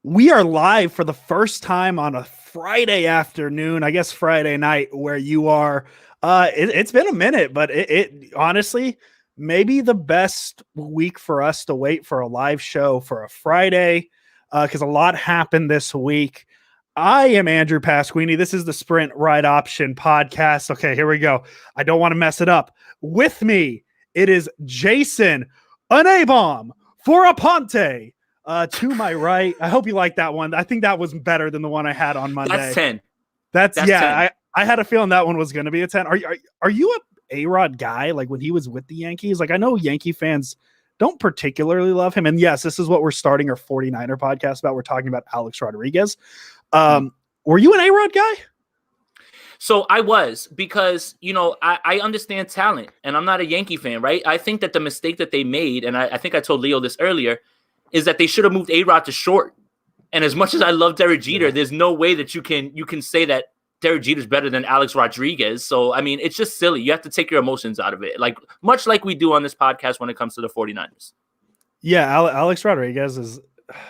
We are live for the first time on a Friday afternoon, I guess Friday night, where you are. It's been a minute, but it honestly maybe the best week for us to wait for a live show for a Friday, because a lot happened this week. I am Andrew Pasquini. This is the Sprint Ride Option podcast. Okay, here we go. I don't want to mess it up. With me, it is Jason Anabom for Aponte. To my right, I hope you like that one. I think that was better than the one I had on Monday. That's 10. That's yeah. 10. I had a feeling that one was going to be a 10. Are you a A-Rod guy? Like when he was with the Yankees, like I know Yankee fans don't particularly love him. And yes, this is what we're starting our 49er podcast about. We're talking about Alex Rodriguez. Were you an A-Rod guy? So I was, because, I understand talent and I'm not a Yankee fan, right? I think that the mistake that they made, and I think I told Leo this earlier, is that they should have moved A-Rod to short. And as much as I love Derek Jeter, there's no way that you can say that Derek Jeter is better than Alex Rodriguez. So, I mean, it's just silly. You have to take your emotions out of it, like much like we do on this podcast when it comes to the 49ers. Yeah, Alex Rodriguez is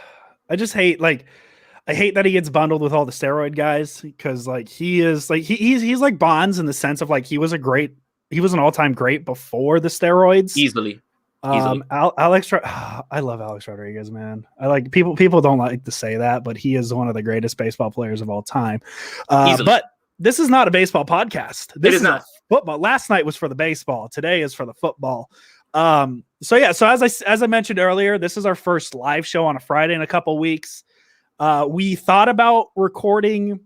– I just hate – I hate that he gets bundled with all the steroid guys because he is he's like Bonds in the sense of he was an all-time great before the steroids. Easily. I love Alex Rodriguez, man. I like people don't like to say that, but he is one of the greatest baseball players of all time. But this is not a baseball podcast. This is not football. Last night was for the baseball. Today is for the football. So as I mentioned earlier, this is our first live show on a Friday in a couple weeks. We thought about recording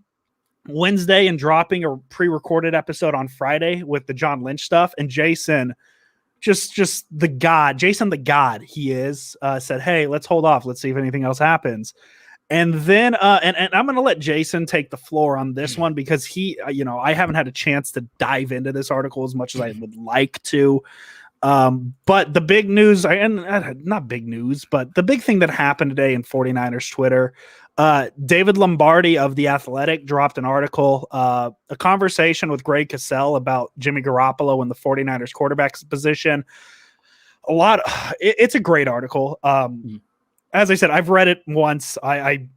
Wednesday and dropping a pre-recorded episode on Friday with the John Lynch stuff, and Jason, just the God, Jason the God he is, said, hey, let's hold off. Let's see if anything else happens. And then, and I'm going to let Jason take the floor on this one because I haven't had a chance to dive into this article as much as I would like to. But the big news, and not big news, but the big thing that happened today in 49ers Twitter, David Lombardi of The Athletic dropped an article, a conversation with Greg Cosell about Jimmy Garoppolo and the 49ers quarterback position. It's a great article. As I said, I've read it once. I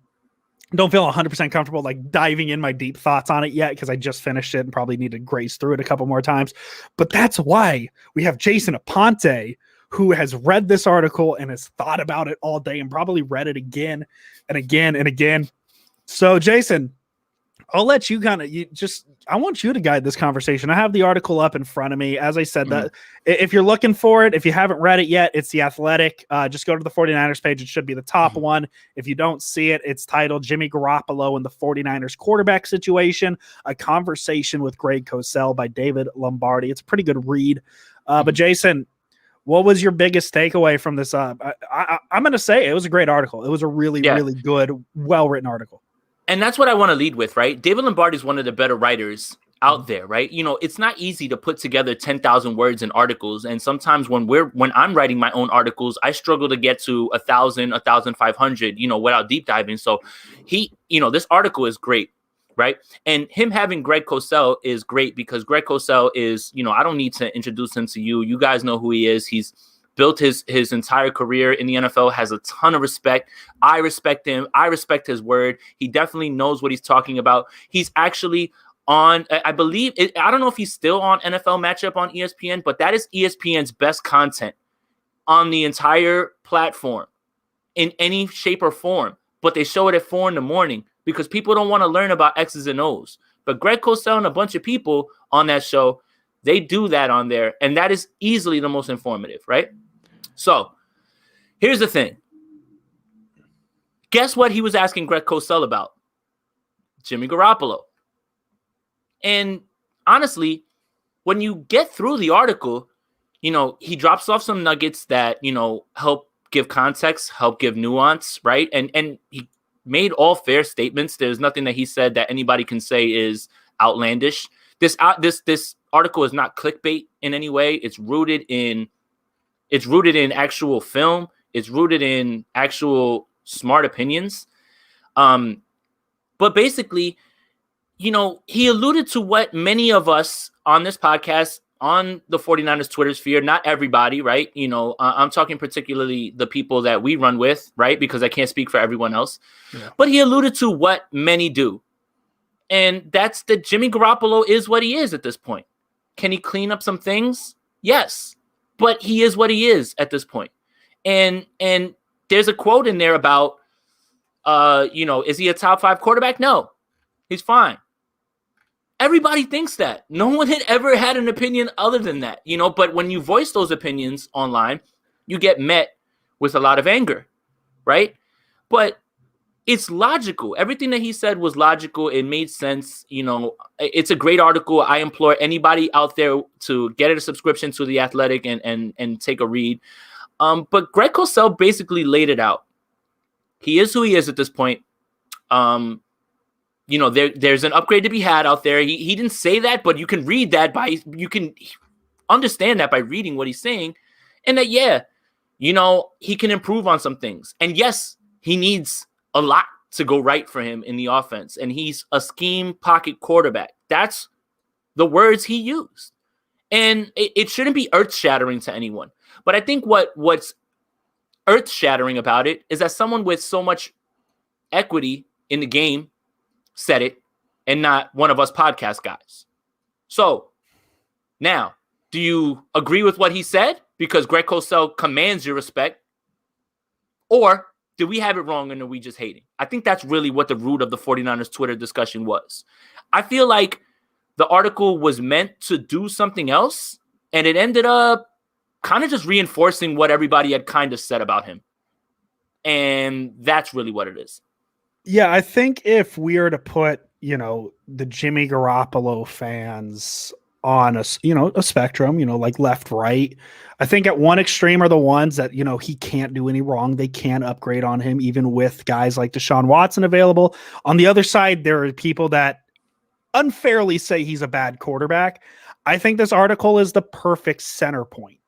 don't feel 100% comfortable diving in my deep thoughts on it yet because I just finished it and probably need to graze through it a couple more times. But that's why we have Jason Aponte, who has read this article and has thought about it all day and probably read it again and again and again. So, Jason, I'll let you I want you to guide this conversation. I have the article up in front of me. As I said, that if you're looking for it, if you haven't read it yet, it's The Athletic. Just go to the 49ers page. It should be the top one. If you don't see it, it's titled Jimmy Garoppolo and the 49ers quarterback situation, a conversation with Greg Cosell by David Lombardi. It's a pretty good read. But Jason, what was your biggest takeaway from this? I'm going to say it was a great article. It was a really good, well-written article. And that's what I want to lead with, right? David Lombardi is one of the better writers out there, right? It's not easy to put together 10,000 words in articles. And sometimes when I'm writing my own articles, I struggle to get to 1,000, 1,500, without deep diving. So this article is great, right? And him having Greg Cosell is great because Greg Cosell is, I don't need to introduce him to you. You guys know who he is. He's built his entire career in the NFL, has a ton of respect. I respect him. I respect his word. He definitely knows what he's talking about. He's actually on, I believe, I don't know if he's still on NFL Matchup on ESPN, but that is ESPN's best content on the entire platform in any shape or form. But they show it at 4 a.m. because people don't want to learn about X's and O's. But Greg Cosell and a bunch of people on that show, they do that on there, and that is easily the most informative, right? So here's the thing. Guess what he was asking Greg Cosell about? Jimmy Garoppolo. And honestly, when you get through the article, he drops off some nuggets that, help give context, help give nuance, right? And he made all fair statements. There's nothing that he said that anybody can say is outlandish. This article is not clickbait in any way. It's rooted in actual film. It's rooted in actual smart opinions. But basically, he alluded to what many of us on this podcast on the 49ers Twitter sphere, not everybody, right? You know, I'm talking particularly the people that we run with, right? Because I can't speak for everyone else. Yeah. But he alluded to what many do. And that's that Jimmy Garoppolo is what he is at this point. Can he clean up some things? Yes. But he is what he is at this point. And there's a quote in there about, is he a top 5 quarterback? No, he's fine. Everybody thinks that. No one had ever had an opinion other than that, but when you voice those opinions online, you get met with a lot of anger, right? But it's logical. Everything that he said was logical. It made sense. It's a great article. I implore anybody out there to get a subscription to The Athletic and take a read. But Greg Cosell basically laid it out. He is who he is at this point. There's an upgrade to be had out there. He didn't say that, but you can read that you can understand that by reading what he's saying. And that, he can improve on some things. And yes, he needs a lot to go right for him in the offense. And he's a scheme pocket quarterback. That's the words he used. And it shouldn't be earth-shattering to anyone. But I think what's earth-shattering about it is that someone with so much equity in the game said it and not one of us podcast guys. So now, do you agree with what he said? Because Greg Cosell commands your respect. Or did we have it wrong and are we just hating? I think that's really what the root of the 49ers Twitter discussion was. I feel like the article was meant to do something else, and it ended up kind of just reinforcing what everybody had kind of said about him. And that's really what it is. Yeah, I think if we are to put, the Jimmy Garoppolo fans on a spectrum, like left, right, I think at one extreme are the ones that, he can't do any wrong. They can't upgrade on him, even with guys like Deshaun Watson available. On the other side, there are people that unfairly say he's a bad quarterback. I think this article is the perfect center point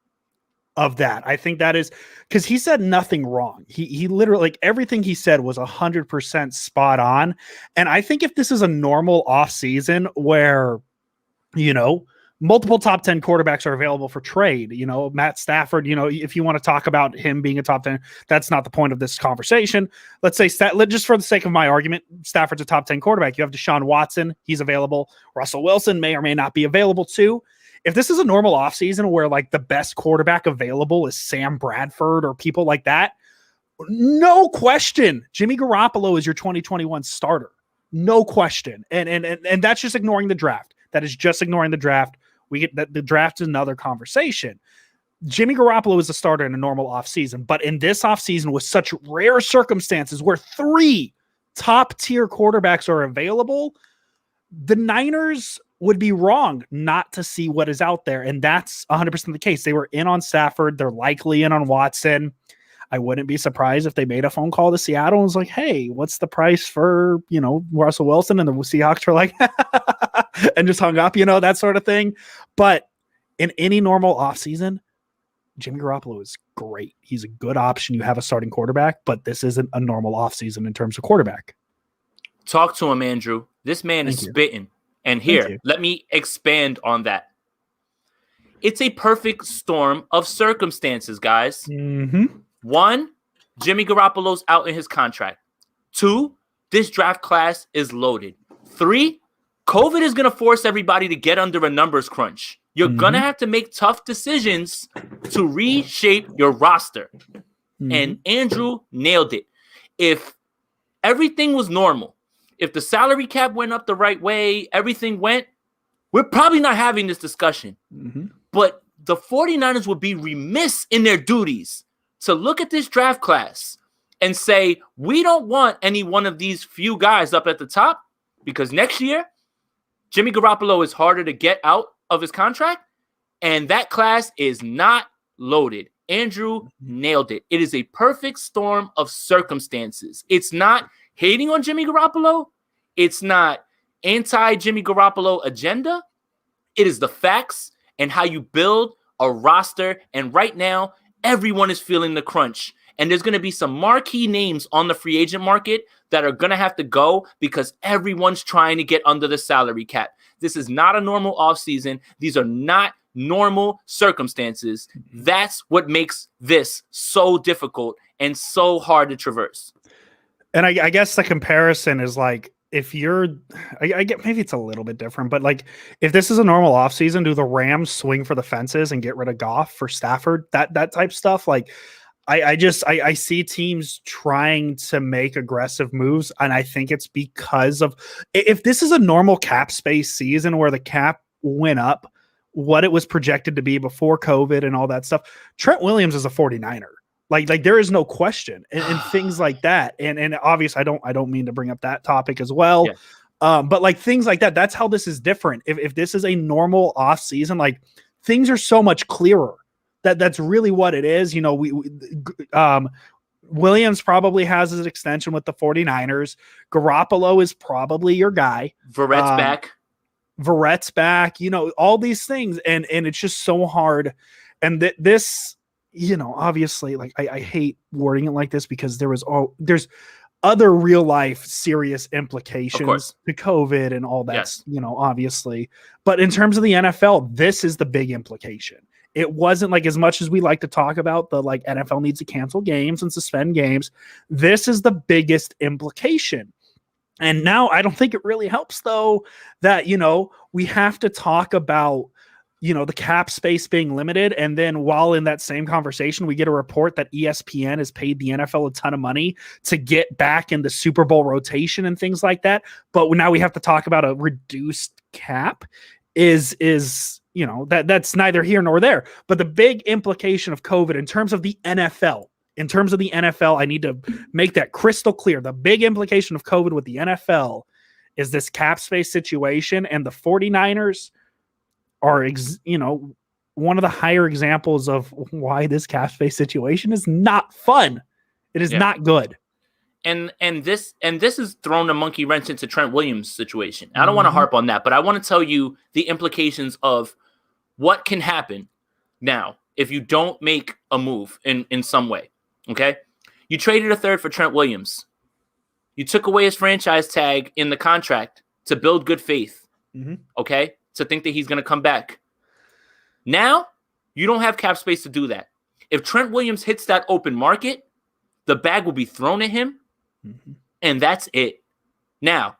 of that. I think that is because he said nothing wrong. He literally, everything he said was 100% spot on. And I think if this is a normal off season where, multiple top 10 quarterbacks are available for trade, Matt Stafford, if you want to talk about him being a top 10, that's not the point of this conversation. Let's say just for the sake of my argument, Stafford's a top 10 quarterback. You have Deshaun Watson. He's available. Russell Wilson may or may not be available too. If this is a normal offseason where the best quarterback available is Sam Bradford or people like that, no question, Jimmy Garoppolo is your 2021 starter. No question. And that's just ignoring the draft. That is just ignoring the draft. We get that the draft is another conversation. Jimmy Garoppolo is a starter in a normal offseason, but in this offseason with such rare circumstances where 3 top-tier quarterbacks are available, the Niners would be wrong not to see what is out there. And that's 100% the case. They were in on Stafford. They're likely in on Watson. I wouldn't be surprised if they made a phone call to Seattle and was like, hey, what's the price for, Russell Wilson? And the Seahawks were like, and just hung up, that sort of thing. But in any normal offseason, Jimmy Garoppolo is great. He's a good option. You have a starting quarterback, but this isn't a normal offseason in terms of quarterback. Talk to him, Andrew. This man is spitting. And here, let me expand on that. It's a perfect storm of circumstances, guys. Mm-hmm. 1, Jimmy Garoppolo's out in his contract. 2, this draft class is loaded. 3, COVID is going to force everybody to get under a numbers crunch. You're going to have to make tough decisions to reshape your roster. And Andrew nailed it. If everything was normal, if the salary cap went up the right way, everything went, we're probably not having this discussion. But the 49ers would be remiss in their duties to look at this draft class and say, we don't want any one of these few guys up at the top because next year, Jimmy Garoppolo is harder to get out of his contract, and that class is not loaded. Andrew nailed it. It is a perfect storm of circumstances. It's not hating on Jimmy Garoppolo. It's not anti-Jimmy Garoppolo agenda. It is the facts and how you build a roster. And right now, everyone is feeling the crunch. And there's going to be some marquee names on the free agent market that are going to have to go because everyone's trying to get under the salary cap. This is not a normal offseason. These are not normal circumstances. That's what makes this so difficult and so hard to traverse. And I guess the comparison is like, if you're, I get, maybe it's a little bit different, but like if this is a normal offseason, do the Rams swing for the fences and get rid of Goff for Stafford? That type stuff. Like I see teams trying to make aggressive moves. And I think it's because of, if this is a normal cap space season where the cap went up what it was projected to be before COVID and all that stuff, Trent Williams is a 49er. Like there is no question and things like that. And obviously I don't mean to bring up that topic as well. Yeah. But like things like that, that's how this is different. If this is a normal off season, like things are so much clearer. That's really what it is. You know, Williams probably has his extension with the 49ers. Garoppolo is probably your guy. Verrett's back, you know, all these things. And it's just so hard. And this, you know, obviously, like I hate wording it like this because there's other real life serious implications to COVID and all that, yes. You know, obviously. But in terms of the NFL, this is the big implication. It wasn't like, as much as we like to talk about the like NFL needs to cancel games and suspend games, this is the biggest implication. And now I don't think it really helps though that, you know, we have to talk about, you know, the cap space being limited. And then while in that same conversation, we get a report that ESPN has paid the NFL a ton of money to get back in the Super Bowl rotation and things like that. But now we have to talk about a reduced cap is, you know, that's neither here nor there. But the big implication of COVID in terms of the NFL, I need to make that crystal clear. The big implication of COVID with the NFL is this cap space situation, and the 49ers are, you know, one of the higher examples of why this cap space situation is not fun. It is not good. And this has thrown a monkey wrench into Trent Williams' situation. I don't want to harp on that, but I want to tell you the implications of what can happen now if you don't make a move in some way. Okay, you traded a third for Trent Williams. You took away his franchise tag in the contract to build good faith. Okay, to think that he's going to come back. Now, you don't have cap space to do that. If Trent Williams hits that open market, the bag will be thrown at him, and that's it. Now,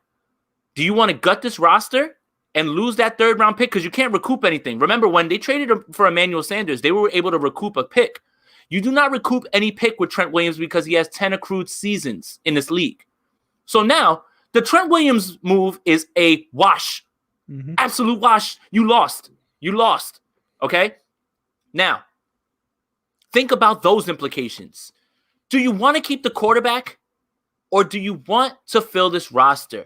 do you want to gut this roster and lose that third-round pick? Because you can't recoup anything. Remember, when they traded for Emmanuel Sanders, they were able to recoup a pick. You do not recoup any pick with Trent Williams because he has 10 accrued seasons in this league. So now, the Trent Williams move is a wash. Absolute wash. You lost. Okay? Now, think about those implications. Do you want to keep the quarterback, or do you want to fill this roster?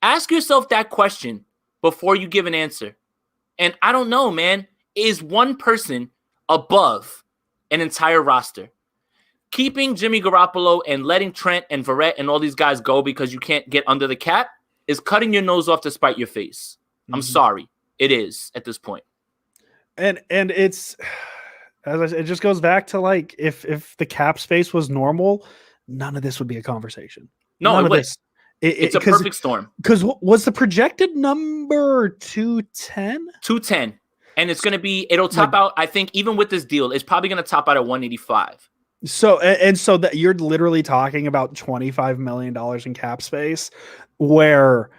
Ask yourself that question before you give an answer. And I don't know, man. Is one person above an entire roster? Keeping Jimmy Garoppolo and letting Trent and Verrett and all these guys go because you can't get under the cap is cutting your nose off to spite your face. I'm sorry. It is at this point. And it's, as I said, it just goes back to like, if the cap space was normal, none of this would be a conversation. No, it's a perfect storm. Because was the projected number 210? 210. And it's going to be, it'll top out, I think, even with this deal, it's probably going to top out at 185. So that you're literally talking about $25 million in cap space, where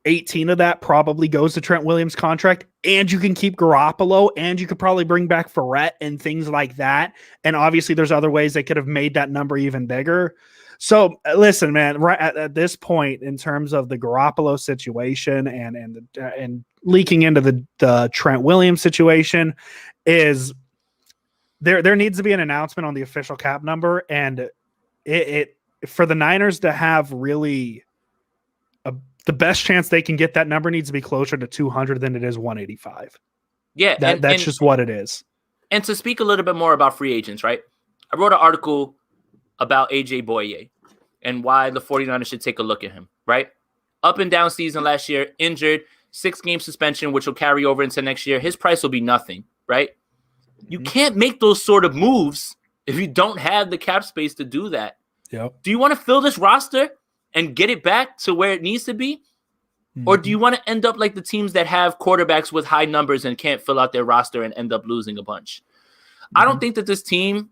18 of that probably goes to Trent Williams' contract, and you can keep Garoppolo, and you could probably bring back Verrett and things like that. And obviously there's other ways they could have made that number even bigger. So listen, man, right at this point, in terms of the Garoppolo situation and leaking into the Trent Williams situation, is there needs to be an announcement on the official cap number, and it for the Niners to have really the best chance they can get, that number needs to be closer to 200 than it is 185. Yeah, that's just what it is. And to speak a little bit more about free agents, right? I wrote an article about AJ Bouye and why the 49ers should take a look at him, right? Up and down season last year, injured, 6-game suspension, which will carry over into next year. His price will be nothing, right? You can't make those sort of moves if you don't have the cap space to do that. Yep. Do you want to fill this roster and get it back to where it needs to be? Or do you want to end up like the teams that have quarterbacks with high numbers and can't fill out their roster and end up losing a bunch? I don't think that this team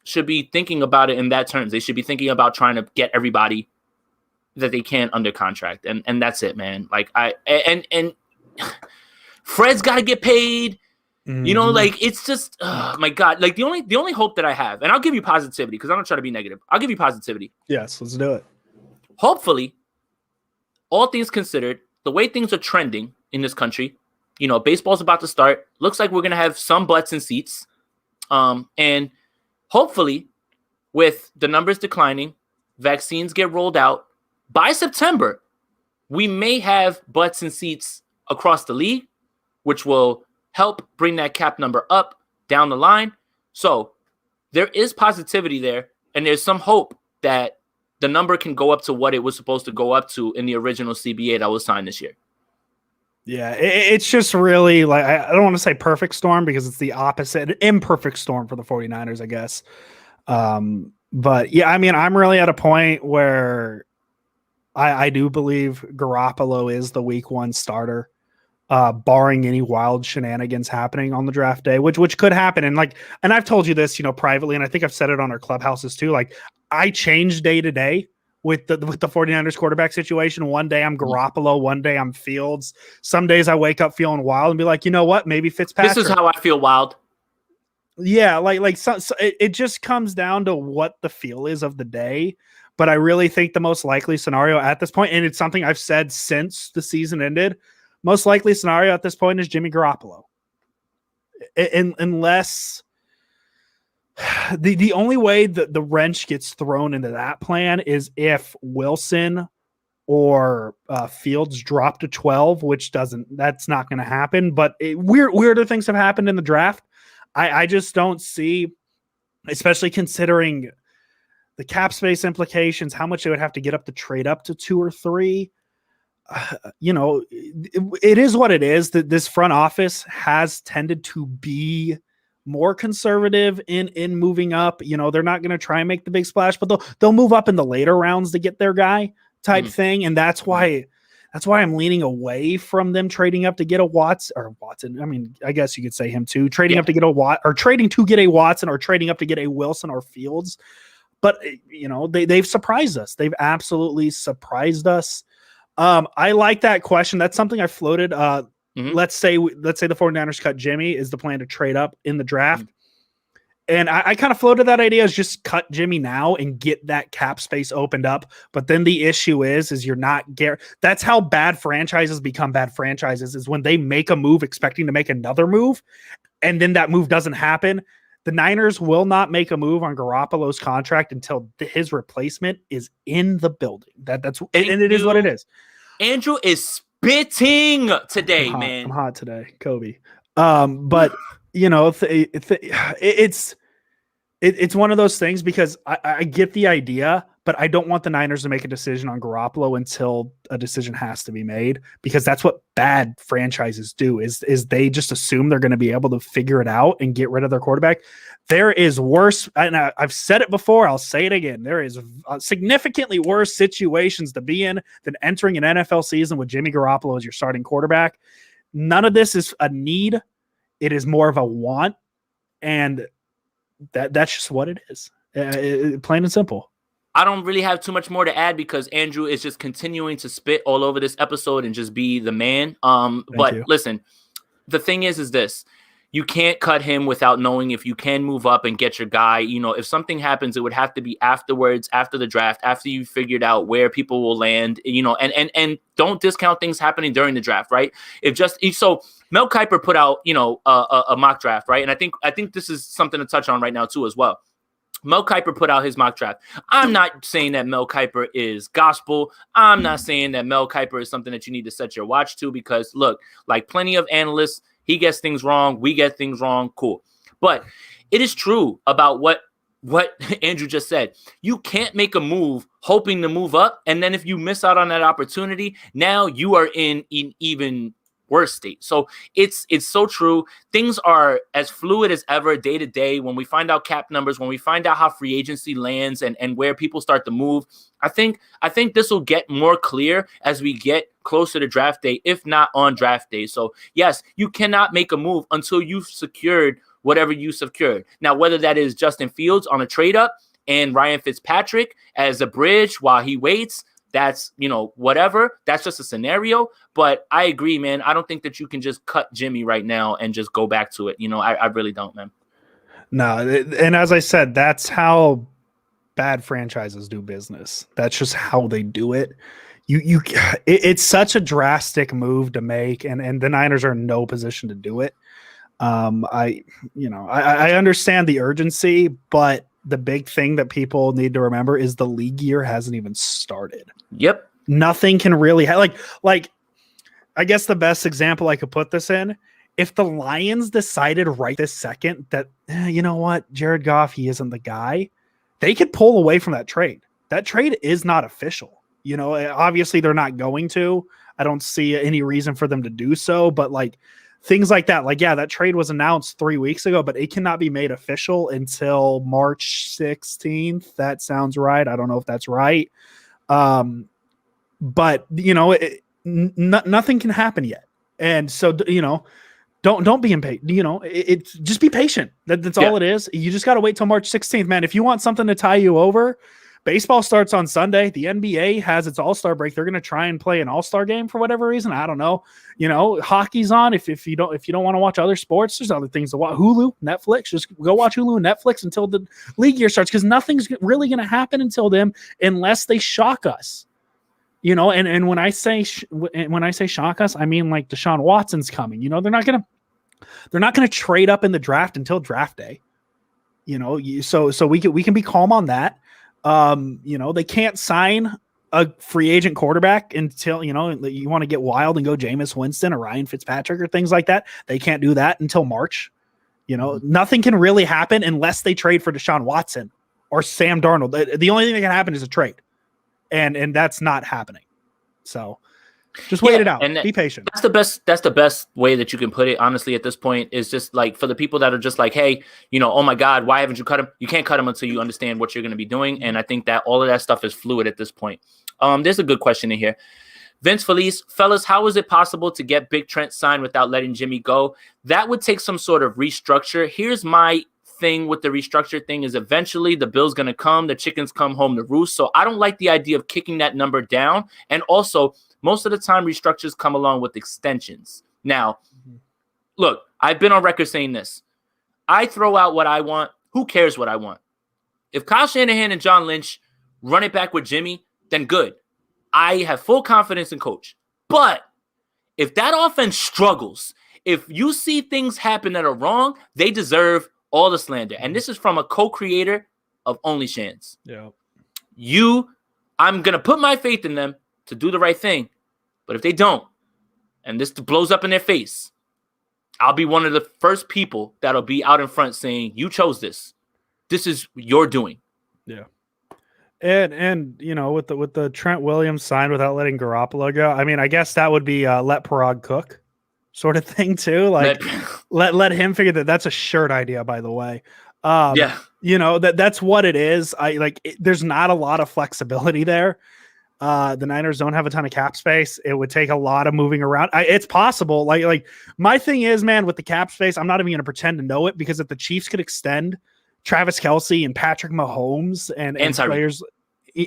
should be thinking about it in that terms. They should be thinking about trying to get everybody that they can under contract. And that's it, man. Like and Fred's got to get paid. You know, like it's just, oh my God. Like the only hope that I have, and I'll give you positivity because I don't try to be negative. I'll give you positivity. Yes, let's do it. Hopefully, all things considered, the way things are trending in this country, you know, baseball's about to start. Looks like we're going to have some butts in seats. And hopefully, with the numbers declining, vaccines get rolled out. By September, we may have butts in seats across the league, which will help bring that cap number up down the line. So there is positivity there, and there's some hope that the number can go up to what it was supposed to go up to in the original CBA that was signed this year. Yeah, it's just really like, I don't want to say perfect storm because it's the opposite, an imperfect storm for the 49ers, I guess. But yeah, I mean, I'm really at a point where I do believe Garoppolo is the week 1 starter, barring any wild shenanigans happening on the draft day, which could happen. And I've told you this, you know, privately, and I think I've said it on our clubhouses too. Like, I change day to day with the 49ers quarterback situation. One day I'm Garoppolo, one day I'm Fields. Some days I wake up feeling wild and be like, you know what, maybe Fitzpatrick. This is how I feel wild. Yeah, so it just comes down to what the feel is of the day. But I really think the most likely scenario at this point, and it's something I've said since the season ended, most likely scenario at this point is Jimmy Garoppolo. Unless the only way that the wrench gets thrown into that plan is if Wilson or Fields drop to 12, which that's not going to happen. But weirder things have happened in the draft. I just don't see, especially considering the cap space implications, how much they would have to get up to trade up to 2 or 3. You know, it is what it is. That this front office has tended to be more conservative in moving up. You know, they're not going to try and make the big splash, but they'll move up in the later rounds to get their guy type thing. And that's why I'm leaning away from them trading up to get a Watson. I mean, I guess you could say him too, trading up to get a or trading to get a Watson, or trading up to get a Wilson or Fields. But you know, they've surprised us. They've absolutely surprised us. I like that question. That's something I floated. Let's say the 49ers cut Jimmy. Is the plan to trade up in the draft? And I kind of floated that idea as just cut Jimmy now and get that cap space opened up. But then the issue is you're not that's how bad franchises become bad franchises, is when they make a move expecting to make another move, and then that move doesn't happen. The Niners will not make a move on Garoppolo's contract until his replacement is in the building. That's and it is what it is. Andrew is spitting today, man. I'm hot today, Kobe. But you know, it's one of those things, because I get the idea, but I don't want the Niners to make a decision on Garoppolo until a decision has to be made, because that's what bad franchises do is they just assume they're going to be able to figure it out and get rid of their quarterback. There is worse, and I've said it before, I'll say it again. There is significantly worse situations to be in than entering an NFL season with Jimmy Garoppolo as your starting quarterback. None of this is a need. It is more of a want, and that's just what it is. Plain and simple. I don't really have too much more to add, because Andrew is just continuing to spit all over this episode and just be the man. But listen, the thing is this: you can't cut him without knowing if you can move up and get your guy. You know, if something happens, it would have to be afterwards, after the draft, after you figured out where people will land. You know, and don't discount things happening during the draft, right? So Mel Kiper put out, you know, a mock draft, right? And I think this is something to touch on right now too, as well. Mel Kiper put out his mock draft. I'm not saying that Mel Kiper is gospel. I'm not saying that Mel Kiper is something that you need to set your watch to, because look, like plenty of analysts, he gets things wrong. We get things wrong. Cool. But it is true about what Andrew just said. You can't make a move hoping to move up. And then if you miss out on that opportunity, now you are in even worse state. So it's so true. Things are as fluid as ever day to day. When we find out cap numbers, when we find out how free agency lands and where people start to move, I think this will get more clear as we get closer to draft day, if not on draft day. So yes, you cannot make a move until you've secured whatever you secured. Now, whether that is Justin Fields on a trade up and Ryan Fitzpatrick as a bridge while he waits, that's, whatever. That's just a scenario. But I agree, man. I don't think that you can just cut Jimmy right now and just go back to it. I really don't, man. No, and as I said, that's how bad franchises do business. That's just how they do it. It's such a drastic move to make, and the Niners are in no position to do it. I understand the urgency, but the big thing that people need to remember is the league year hasn't even started. Yep. Nothing can really like I guess the best example I could put this in, if the Lions decided right this second that, you know what, Jared Goff, he isn't the guy, they could pull away from that trade. That trade is not official. Obviously they're not going to. I don't see any reason for them to do so, but things like that, that trade was announced 3 weeks ago, but it cannot be made official until March 16th. That sounds right. I don't know if that's right. But nothing can happen yet. And so, don't be impatient. It's just be patient. That's all it is. You just got to wait till March 16th, man. If you want something to tie you over, baseball starts on Sunday. The NBA has its All-Star break. They're going to try and play an All-Star game for whatever reason. I don't know. Hockey's on. If you don't want to watch other sports, there's other things to watch. Hulu, Netflix. Just go watch Hulu and Netflix until the league year starts, because nothing's really going to happen until then unless they shock us. And when I say shock us, I mean like Deshaun Watson's coming. They're not going to trade up in the draft until draft day. So we can be calm on that. They can't sign a free agent quarterback until, you want to get wild and go Jameis Winston or Ryan Fitzpatrick or things like that. They can't do that until March. Nothing can really happen unless they trade for Deshaun Watson or Sam Darnold. The only thing that can happen is a trade, and that's not happening. So just wait it out. And be patient. That's the best way that you can put it, honestly, at this point, is just for the people that are just hey, oh my God, why haven't you cut him? You can't cut him until you understand what you're going to be doing. And I think that all of that stuff is fluid at this point. There's a good question in here. Vince Felice, fellas, how is it possible to get Big Trent signed without letting Jimmy go? That would take some sort of restructure. Here's my thing with the restructure thing is eventually the bill's going to come, the chickens come home to roost. So I don't like the idea of kicking that number down. And also, most of the time, restructures come along with extensions. Now, look, I've been on record saying this. I throw out what I want. Who cares what I want? If Kyle Shanahan and John Lynch run it back with Jimmy, then good. I have full confidence in Coach. But if that offense struggles, if you see things happen that are wrong, they deserve all the slander. And this is from a co-creator of OnlyShans. Yeah. I'm going to put my faith in them to do the right thing. But if they don't, and this blows up in their face, I'll be one of the first people that'll be out in front saying, you chose this. This is your doing. Yeah. And with the Trent Williams sign without letting Garoppolo go, I mean, I guess that would be let Parag cook sort of thing too. Let him figure that. That's a shirt idea, by the way. That's what it is. There's not a lot of flexibility there. The Niners don't have a ton of cap space. It would take a lot of moving around. It's possible. Like my thing is, man, with the cap space, I'm not even going to pretend to know it, because if the Chiefs could extend Travis Kelce and Patrick Mahomes and players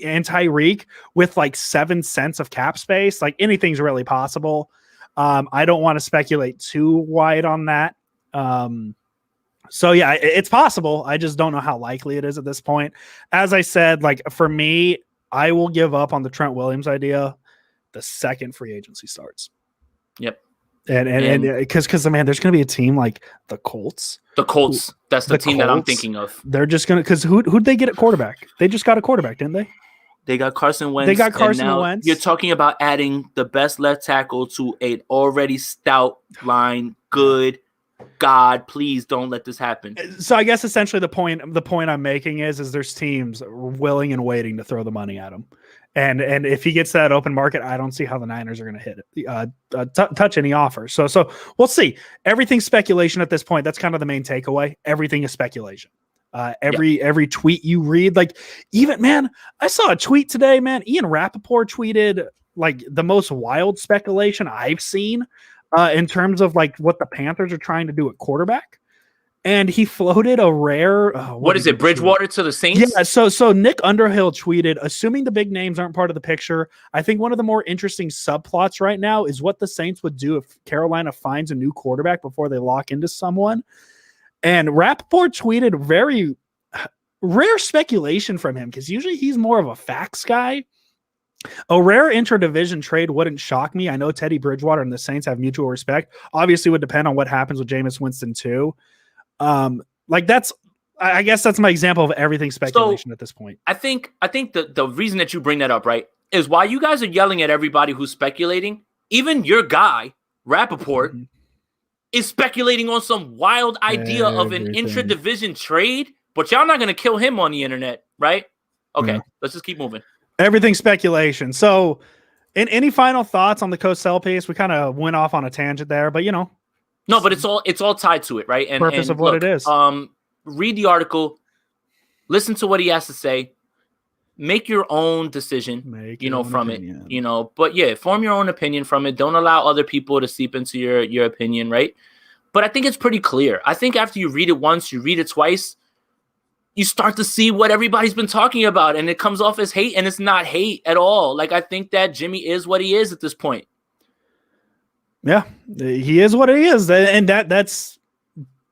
and Tyreek with 7 cents of cap space, anything's really possible. I don't want to speculate too wide on that. So yeah, it's possible. I just don't know how likely it is at this point. As I said, for me, I will give up on the Trent Williams idea the second free agency starts. Yep. And because man, there's going to be a team like the Colts. The Colts. That's the team that I'm thinking of. They're just going to, because who'd they get at quarterback? They just got a quarterback, didn't they? They got Carson Wentz. Wentz. You're talking about adding the best left tackle to an already stout line. Good. God, please don't let this happen. So I guess essentially the point I'm making is there's teams willing and waiting to throw the money at him. And if he gets that open market, I don't see how the Niners are going to hit it, touch any offers. So we'll see. Everything's speculation at this point. That's kind of the main takeaway. Everything is speculation. Every tweet you read, like even, man, I saw a tweet today, man. Ian Rappaport tweeted like the most wild speculation I've seen in terms of like what the Panthers are trying to do at quarterback. And he floated a rare. What is it? Bridgewater to the Saints? Yeah. So Nick Underhill tweeted, assuming the big names aren't part of the picture, I think one of the more interesting subplots right now is what the Saints would do if Carolina finds a new quarterback before they lock into someone. And Rappaport tweeted very rare speculation from him because usually he's more of a facts guy. A rare intra-division trade wouldn't shock me. I know Teddy Bridgewater and the Saints have mutual respect. Obviously, would depend on what happens with Jameis Winston too. I guess that's my example of everything speculation at this point. I think the reason that you bring that up, right, is while you guys are yelling at everybody who's speculating, even your guy, Rappaport, is speculating on some wild idea of an intra-division trade, but y'all not going to kill him on the internet, right? Okay, Let's just keep moving. Everything speculation. So, any final thoughts on the Cosell piece? We kind of went off on a tangent there, but no, but it's all tied to it, right? And purpose of what it is. Read the article, listen to what he has to say, make your own decision, from opinion. It, But yeah, form your own opinion from it. Don't allow other people to seep into your opinion, right? But I think it's pretty clear. I think after you read it once, you read it twice, you start to see what everybody's been talking about, and it comes off as hate, and it's not hate at all. Like, I think that Jimmy is what he is at this point. Yeah, he is what he is, and that's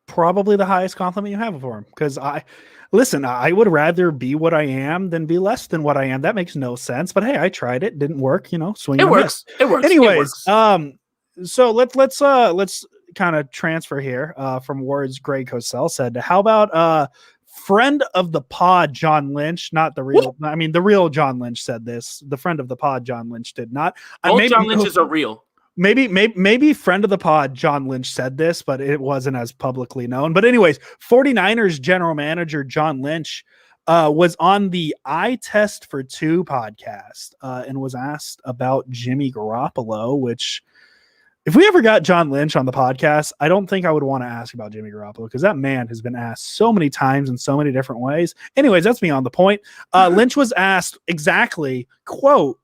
probably the highest compliment you have for him. Because I would rather be what I am than be less than what I am. That makes no sense. But hey, I tried it, didn't work. Swing. It works. It works. Anyways, so let's kind of transfer here from words Greg Cosell said to how about friend of the pod John Lynch, not the real. I mean, the real John Lynch said this. The friend of the pod John Lynch did not. Both John Lynches are real. Maybe friend of the pod John Lynch said this, but it wasn't as publicly known. But anyways, 49ers general manager John Lynch was on the I Test for Two podcast and was asked about Jimmy Garoppolo, which if we ever got John Lynch on the podcast, I don't think I would want to ask about Jimmy Garoppolo because that man has been asked so many times in so many different ways. Anyways, that's beyond the point. Lynch was asked exactly, quote,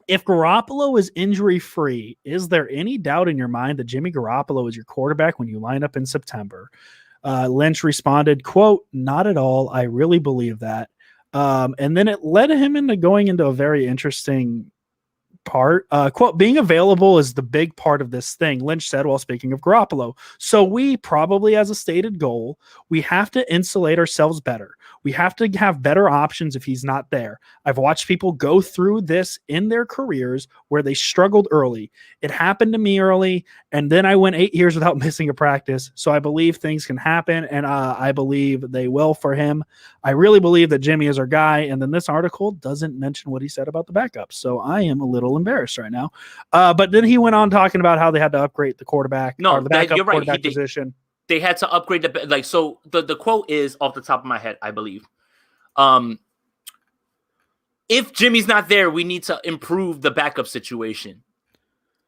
if Garoppolo is injury-free, is there any doubt in your mind that Jimmy Garoppolo is your quarterback when you line up in September? Lynch responded, quote, not at all. I really believe that. And then it led him into going into a very interesting part. Quote, being available is the big part of this thing, Lynch said while speaking of Garoppolo. So we probably, as a stated goal, we have to insulate ourselves better. We have to have better options if he's not there. I've watched people go through this in their careers where they struggled early. It happened to me early, and then I went 8 years without missing a practice. So I believe things can happen, and I believe they will for him. I really believe that Jimmy is our guy, and then this article doesn't mention what he said about the backup. So I am a little embarrassed right now. But then he went on talking about how they had to upgrade the quarterback, or the backup quarterback position. They had to upgrade so the quote is off the top of my head, I believe. If Jimmy's not there, we need to improve the backup situation.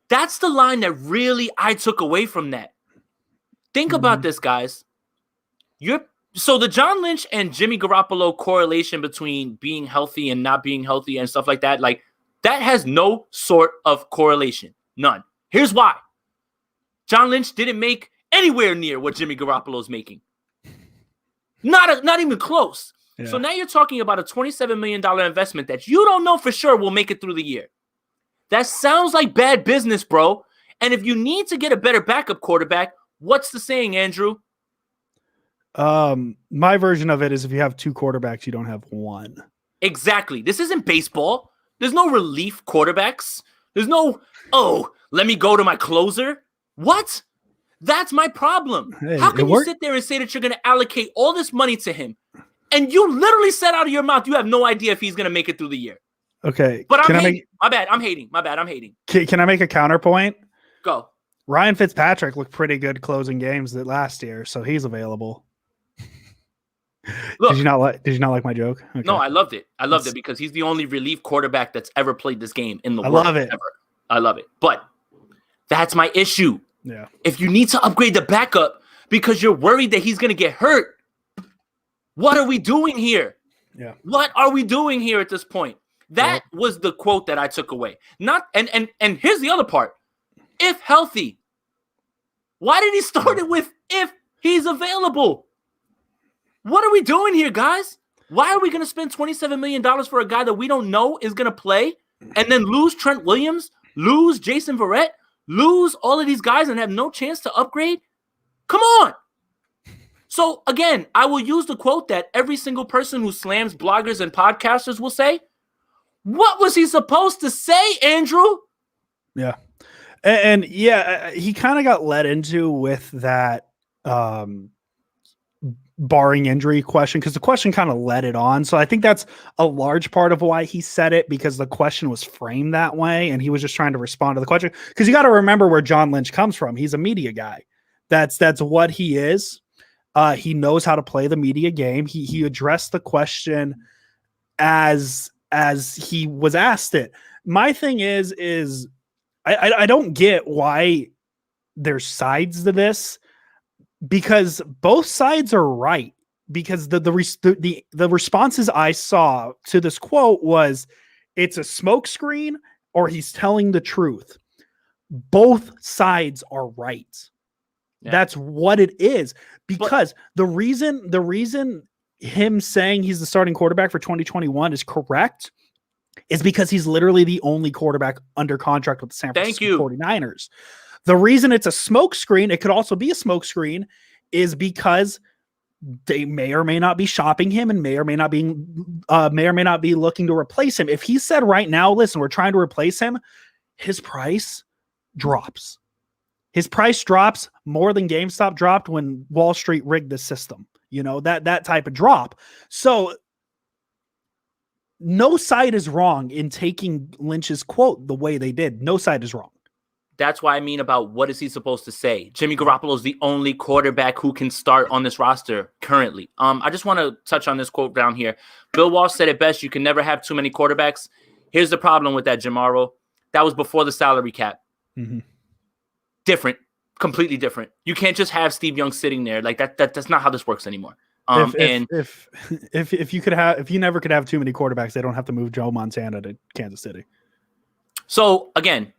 That's the line that really I took away from that. Think about this, guys. So the John Lynch and Jimmy Garoppolo correlation between being healthy and not being healthy and stuff like that, like that has no sort of correlation. None. Here's why. John Lynch didn't make anywhere near what Jimmy Garoppolo's making. Not even close. Yeah. So now you're talking about a $27 million investment that you don't know for sure will make it through the year. That sounds like bad business, bro. And if you need to get a better backup quarterback, what's the saying, Andrew? My version of it is if you have two quarterbacks, you don't have one. Exactly. This isn't baseball. There's no relief quarterbacks. There's no, let me go to my closer. What? That's my problem. Hey, how can you sit there and say that you're going to allocate all this money to him? And you literally said out of your mouth, you have no idea if he's going to make it through the year. Okay. But I'm hating. My bad. I'm hating. Can I make a counterpoint? Go. Ryan Fitzpatrick looked pretty good closing games that last year, so he's available. Look, did you not like my joke? Okay. No, I loved it. I loved it because he's the only relief quarterback that's ever played this game in the world. I love it. Ever. I love it. But that's my issue. Yeah. If you need to upgrade the backup because you're worried that he's going to get hurt, what are we doing here? Yeah. What are we doing here at this point? That was the quote that I took away. Not and here's the other part. If healthy. Why did he start it with if he's available? What are we doing here, guys? Why are we going to spend $27 million for a guy that we don't know is going to play and then lose Trent Williams, lose Jason Verrett, lose all of these guys and have no chance to upgrade? Come on. So, again, I will use the quote that every single person who slams bloggers and podcasters will say. What was he supposed to say, Andrew? Yeah. And he kind of got led into with that barring injury question because the question kind of led it on. So I think that's a large part of why he said it, because the question was framed that way and he was just trying to respond to the question. Because you got to remember where John Lynch comes from. He's a media guy. That's what he is. He knows how to play the media game. He addressed the question as he was asked it. My thing is I don't get why there's sides to this, because both sides are right. Because the responses I saw to this quote was, it's a smokescreen or he's telling the truth. Both sides are right. Yeah. That's what it is. Because the reason him saying he's the starting quarterback for 2021 is correct is because he's literally the only quarterback under contract with the San Francisco 49ers. The reason it's a smokescreen, it could also be a smokescreen, is because they may or may not be shopping him and may or may not be looking to replace him. If he said right now, listen, we're trying to replace him, his price drops. His price drops more than GameStop dropped when Wall Street rigged the system. You know, that type of drop. So no side is wrong in taking Lynch's quote the way they did. No side is wrong. That's why I mean about what is he supposed to say? Jimmy Garoppolo is the only quarterback who can start on this roster currently. I just want to touch on this quote down here. Bill Walsh said it best. You can never have too many quarterbacks. Here's the problem with that, Jamaro. That was before the salary cap. Mm-hmm. Different, completely different. You can't just have Steve Young sitting there like that. That's not how this works anymore. If you never could have too many quarterbacks, they don't have to move Joe Montana to Kansas City. So again,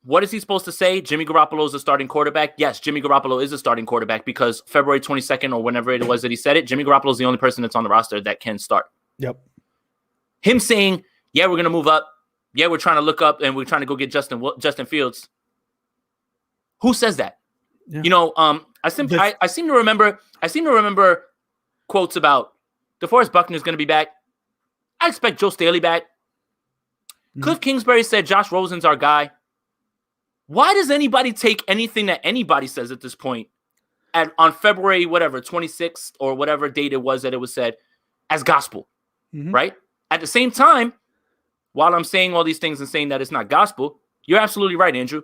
what is he supposed to say? Jimmy Garoppolo is a starting quarterback. Yes, Jimmy Garoppolo is a starting quarterback because February 22nd or whenever it was that he said it, Jimmy Garoppolo is the only person that's on the roster that can start. Yep. Him saying, yeah, we're going to move up. Yeah, we're trying to look up and we're trying to go get Justin Fields. Who says that? Yeah. You know, I seem to remember quotes about DeForest Buckner is going to be back. I expect Joe Staley back. Cliff Kingsbury said Josh Rosen's our guy. Why does anybody take anything that anybody says at this point on February, 26th or whatever date it was that it was said as gospel, right? At the same time, while I'm saying all these things and saying that it's not gospel, you're absolutely right, Andrew.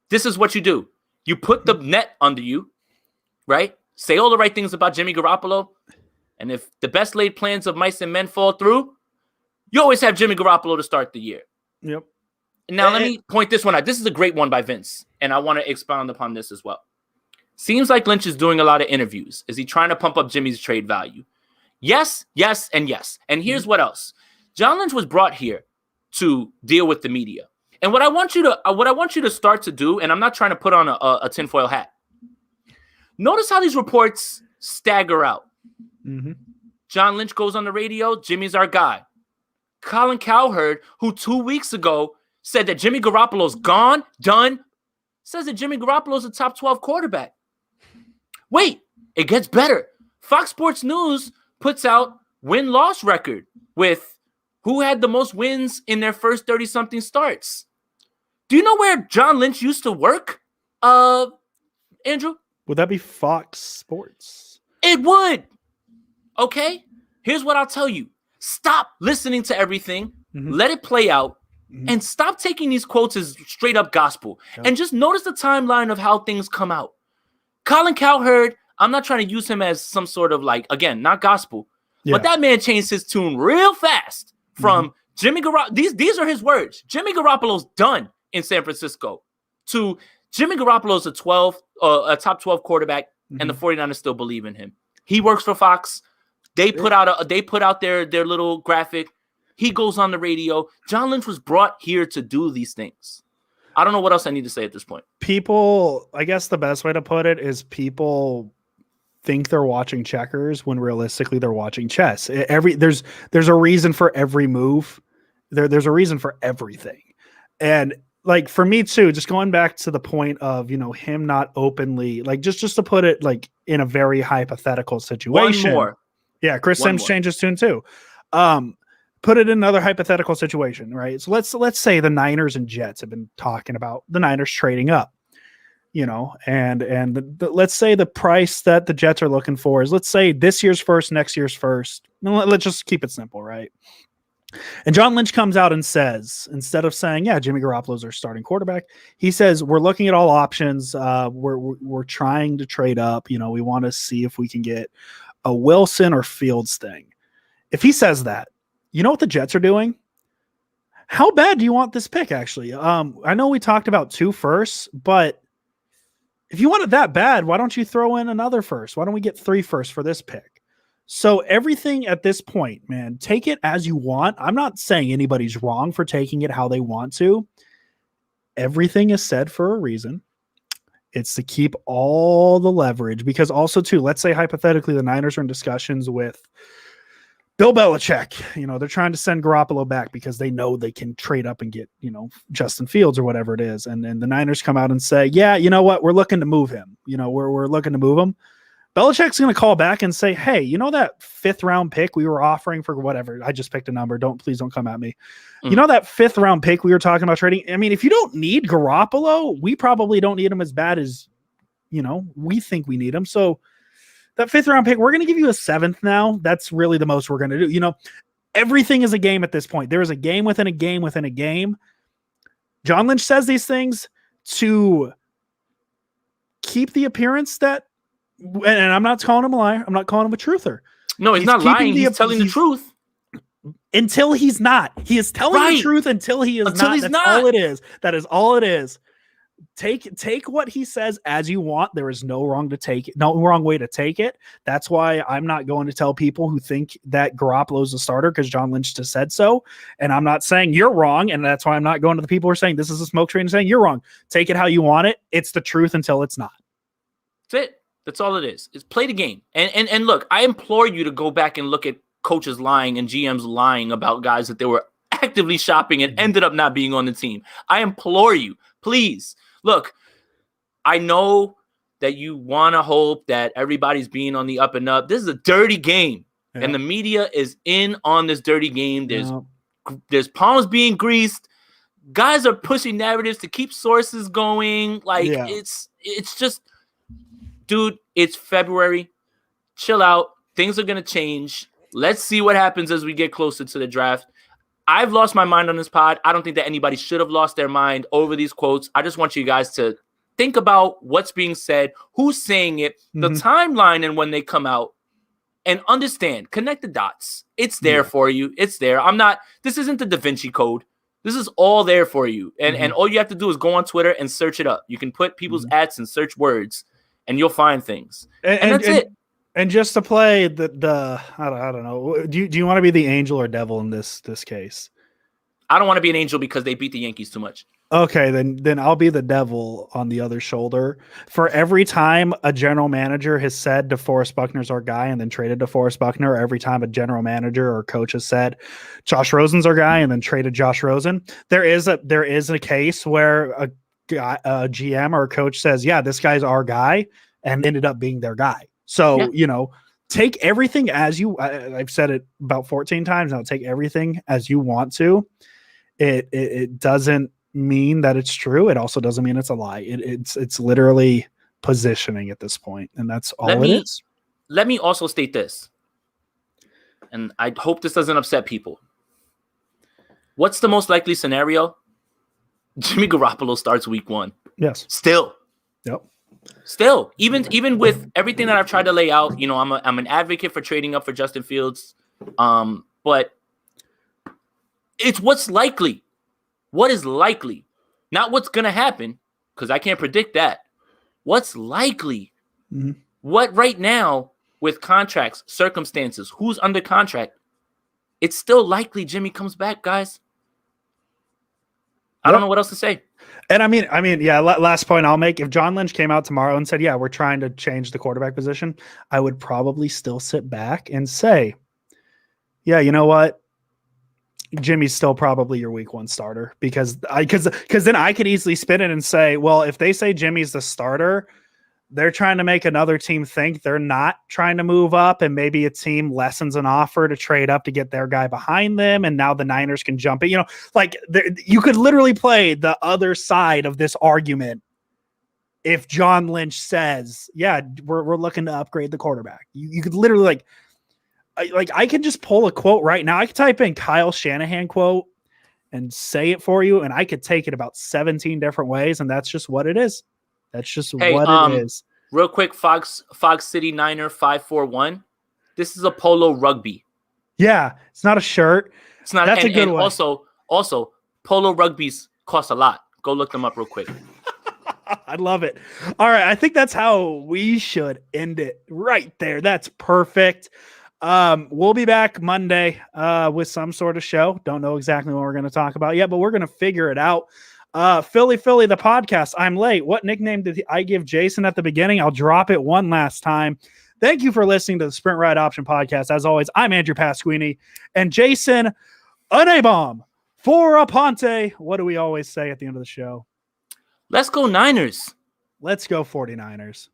This is what you do. You put the net under you, right? Say all the right things about Jimmy Garoppolo. And if the best laid plans of mice and men fall through, you always have Jimmy Garoppolo to start the year. Yep. Now, let me point this one out. This is a great one by Vince, and I want to expound upon this as well. Seems like Lynch is doing a lot of interviews. Is he trying to pump up Jimmy's trade value? Yes, yes, and yes. And here's what else. John Lynch was brought here to deal with the media. And what I want you to start to do, and I'm not trying to put on a tinfoil hat. Notice how these reports stagger out. Mm-hmm. John Lynch goes on the radio. Jimmy's our guy. Colin Cowherd, who 2 weeks ago said that Jimmy Garoppolo's gone, done, says that Jimmy Garoppolo's a top 12 quarterback. Wait, it gets better. Fox Sports News puts out win-loss record with who had the most wins in their first 30-something starts. Do you know where John Lynch used to work, Andrew? Would that be Fox Sports? It would. Okay? Here's what I'll tell you. Stop listening to everything. Mm-hmm. Let it play out. and stop taking these quotes as straight up gospel. And just notice the timeline of how things come out. Colin Cowherd, I'm not trying to use him as some sort of like, again, not gospel, but that man changed his tune real fast from Jimmy Garoppolo. These are his words. Jimmy Garoppolo's done in San Francisco to Jimmy Garoppolo's a top 12 quarterback, and the 49ers still believe in him. He works for Fox. They put out their little graphic. He goes on the radio. John Lynch was brought here to do these things. I don't know what else I need to say at this point. People, I guess the best way to put it is people think they're watching checkers when realistically they're watching chess. There's a reason for every move. There's a reason for everything. And like for me too, just going back to the point of, him not openly, like just to put it like in a very hypothetical situation. One more. Yeah, Chris Sims changes tune too. Put it in another hypothetical situation, right? So let's say the Niners and Jets have been talking about the Niners trading up, and let's say the price that the Jets are looking for is, let's say, this year's first, next year's first. Let's just keep it simple, right? And John Lynch comes out and says, instead of saying, yeah, Jimmy Garoppolo's our starting quarterback, he says, we're looking at all options. We're trying to trade up. We want to see if we can get a Wilson or Fields thing. If he says that, you know what the Jets are doing? How bad do you want this pick, actually? I know we talked about 2 firsts, but if you want it that bad, why don't you throw in another first? Why don't we get 3 firsts for this pick? So everything at this point, man, take it as you want. I'm not saying anybody's wrong for taking it how they want to. Everything is said for a reason. It's to keep all the leverage, because also too, let's say hypothetically the Niners are in discussions with Bill Belichick. They're trying to send Garoppolo back because they know they can trade up and get, Justin Fields or whatever it is. And the Niners come out and say, yeah, you know what? We're looking to move him. We're looking to move him. Belichick's going to call back and say, hey, that 5th round pick we were offering for whatever, I just picked a number. Please don't come at me. That 5th round pick we were talking about trading. I mean, if you don't need Garoppolo, we probably don't need him as bad as, we think we need him. So that 5th round pick, we're going to give you a 7th now. That's really the most we're going to do. Everything is a game at this point. There is a game within a game within a game. John Lynch says these things to keep the appearance that, and I'm not calling him a liar. I'm not calling him a truther. No, he's not lying. He's telling the truth. Until he's not. He is telling the truth until he is not. That's all it is. That is all it is. Take what he says as you want. There is no wrong way to take it. That's why I'm not going to tell people who think that Garoppolo is a starter because John Lynch just said so. And I'm not saying you're wrong. And that's why I'm not going to the people who are saying this is a smoke train and saying you're wrong. Take it how you want it. It's the truth until it's not. That's it. That's all it is. It's play the game. And look, I implore you to go back and look at coaches lying and GMs lying about guys that they were actively shopping and ended up not being on the team. I implore you, please. Look, I know that you want to hope that everybody's being on the up and up. This is a dirty game, and the media is in on this dirty game. There's palms being greased. Guys are pushing narratives to keep sources going. It's just, dude, it's February. Chill out. Things are going to change. Let's see what happens as we get closer to the draft. I've lost my mind on this pod. I don't think that anybody should have lost their mind over these quotes. I just want you guys to think about what's being said, who's saying it, the timeline and when they come out, and understand, connect the dots. It's there for you. It's there. This isn't the Da Vinci Code. This is all there for you. And all you have to do is go on Twitter and search it up. You can put people's ads and search words, and you'll find things. And that's it. And just to play the I don't know. Do you want to be the angel or devil in this case? I don't want to be an angel because they beat the Yankees too much. Okay, then I'll be the devil on the other shoulder. For every time a general manager has said DeForest Buckner's our guy and then traded DeForest Buckner, or every time a general manager or coach has said Josh Rosen's our guy and then traded Josh Rosen, there is a case where a GM or a coach says, yeah, this guy's our guy, and ended up being their guy. So, take everything as I've said it about 14 times now, take everything as you want to. It doesn't mean that it's true. It also doesn't mean it's a lie. It's literally positioning at this point, and that's all it is. Let me also state this, and I hope this doesn't upset people. What's the most likely scenario? Jimmy Garoppolo starts week 1. Yes. Still. Yep. Still, even with everything that I've tried to lay out, I'm an advocate for trading up for Justin Fields. But it's what's likely. What is likely? Not what's gonna happen, because I can't predict that. What's likely? Mm-hmm. What right now with contracts, circumstances, who's under contract? It's still likely Jimmy comes back, guys. I don't know what else to say. And I mean, yeah, last point I'll make. If John Lynch came out tomorrow and said, yeah, we're trying to change the quarterback position, I would probably still sit back and say, yeah, you know what? Jimmy's still probably your week 1 starter, because then I could easily spin it and say, well, if they say Jimmy's the starter, they're trying to make another team think they're not trying to move up, and maybe a team lessens an offer to trade up to get their guy behind them, and now the Niners can jump it. You could literally play the other side of this argument if John Lynch says, yeah, we're looking to upgrade the quarterback. You could literally I could just pull a quote right now. I could type in Kyle Shanahan quote and say it for you, and I could take it about 17 different ways, and that's just what it is. That's just what it is. Real quick, Fox City Niner 541. This is a polo rugby. Yeah, it's not a shirt. It's not. That's a good one. Also, polo rugbies cost a lot. Go look them up real quick. I love it. All right, I think that's how we should end it right there. That's perfect. We'll be back Monday with some sort of show. Don't know exactly what we're going to talk about yet, but we're going to figure it out. Philly, the podcast. I'm late. What nickname did I give Jason at the beginning? I'll drop it one last time. Thank you for listening to the Sprint Ride Option Podcast. As always, I'm Andrew Pasquini and Jason Unabomb for Aponte. What do we always say at the end of the show? Let's go Niners. Let's go 49ers.